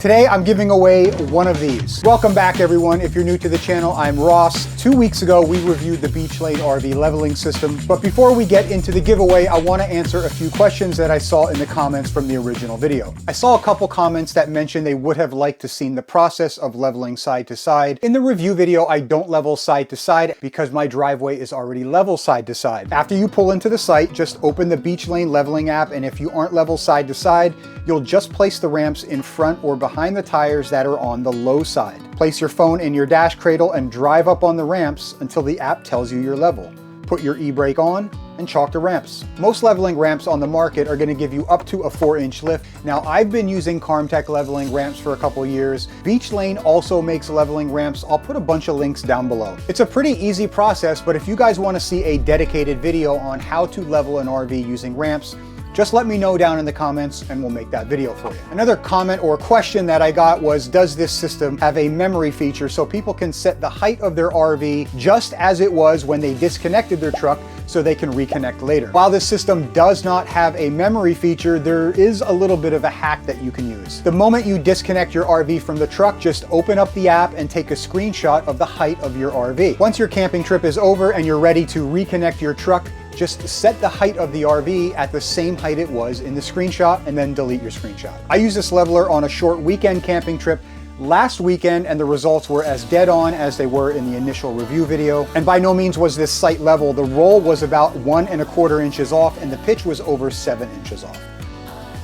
Today I'm giving away one of these. Welcome back everyone. If you're new to the channel, I'm Ross. 2 weeks ago we reviewed the Beach Lane RV leveling system, but before we get into the giveaway, I want to answer a few questions that I saw in the comments from the original video. I saw a couple comments that mentioned they would have liked to seen the process of leveling side to side. In the review video, I don't level side to side because my driveway is already level side to side. After you pull into the site, just open the Beach Lane leveling app, and if you aren't level side to side, you'll just place the ramps in front or behind the tires that are on the low side. Place your phone in your dash cradle and drive up on the ramps until the app tells you you're level. Put your e-brake on and chalk the ramps. Most leveling ramps on the market are going to give you up to a 4-inch lift. Now, I've been using Carmtech leveling ramps for a couple years. Beach Lane also makes leveling ramps. I'll put a bunch of links down below. It's a pretty easy process, but if you guys want to see a dedicated video on how to level an RV using ramps, just let me know down in the comments and we'll make that video for you. Another comment or question that I got was, does this system have a memory feature so people can set the height of their RV just as it was when they disconnected their truck so they can reconnect later? While this system does not have a memory feature, there is a little bit of a hack that you can use. The moment you disconnect your RV from the truck, just open up the app and take a screenshot of the height of your RV. Once your camping trip is over and you're ready to reconnect your truck, just set the height of the RV at the same height it was in the screenshot and then delete your screenshot. I used this leveler on a short weekend camping trip last weekend and the results were as dead on as they were in the initial review video. And by no means was this site level. The roll was about 1¼ inches off and the pitch was over 7 inches off.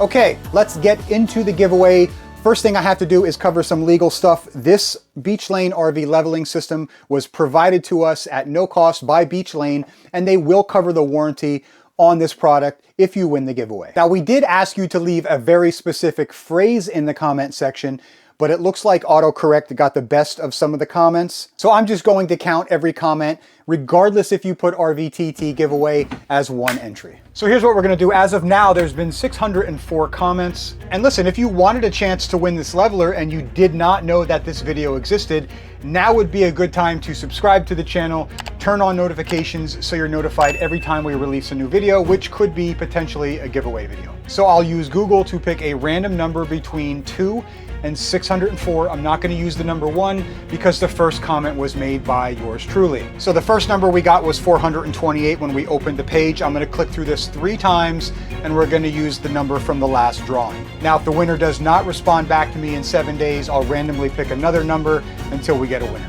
Okay, let's get into the giveaway. First thing I have to do is cover some legal stuff. This Beach Lane RV leveling system was provided to us at no cost by Beach Lane, and they will cover the warranty on this product if you win the giveaway. Now, we did ask you to leave a very specific phrase in the comment section, but it looks like autocorrect got the best of some of the comments. So I'm just going to count every comment, regardless if you put RVTT giveaway as one entry. So here's what we're gonna do. As of now, there's been 604 comments. And listen, if you wanted a chance to win this leveler and you did not know that this video existed, now would be a good time to subscribe to the channel, turn on notifications so you're notified every time we release a new video, which could be potentially a giveaway video. So I'll use Google to pick a random number between 2 and 604. I'm not going to use the number 1 because the first comment was made by yours truly. So the first number we got was 428 when we opened the page. I'm going to click through this 3 times and we're going to use the number from the last drawing. Now, if the winner does not respond back to me in 7 days, I'll randomly pick another number until we get a winner.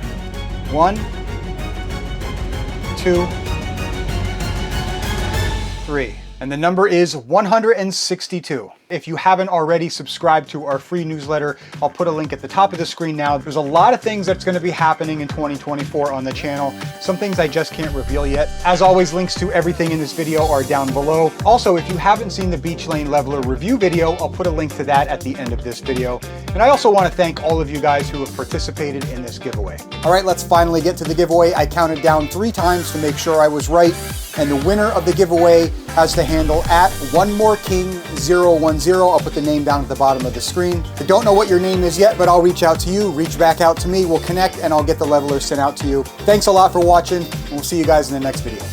1, 2, 3. And the number is 162. If you haven't already subscribed to our free newsletter, I'll put a link at the top of the screen now. There's a lot of things that's going to be happening in 2024 on the channel. Some things I just can't reveal yet. As always, links to everything in this video are down below. Also, if you haven't seen the Beach Lane Leveler review video, I'll put a link to that at the end of this video. And I also want to thank all of you guys who have participated in this giveaway. All right, let's finally get to the giveaway. I counted down 3 times to make sure I was right. And the winner of the giveaway has the handle at OneMoreKing010. I'll put the name down at the bottom of the screen. I don't know what your name is yet, but I'll reach out to you, reach back out to me, we'll connect, and I'll get the leveler sent out to you. Thanks a lot for watching, and we'll see you guys in the next video.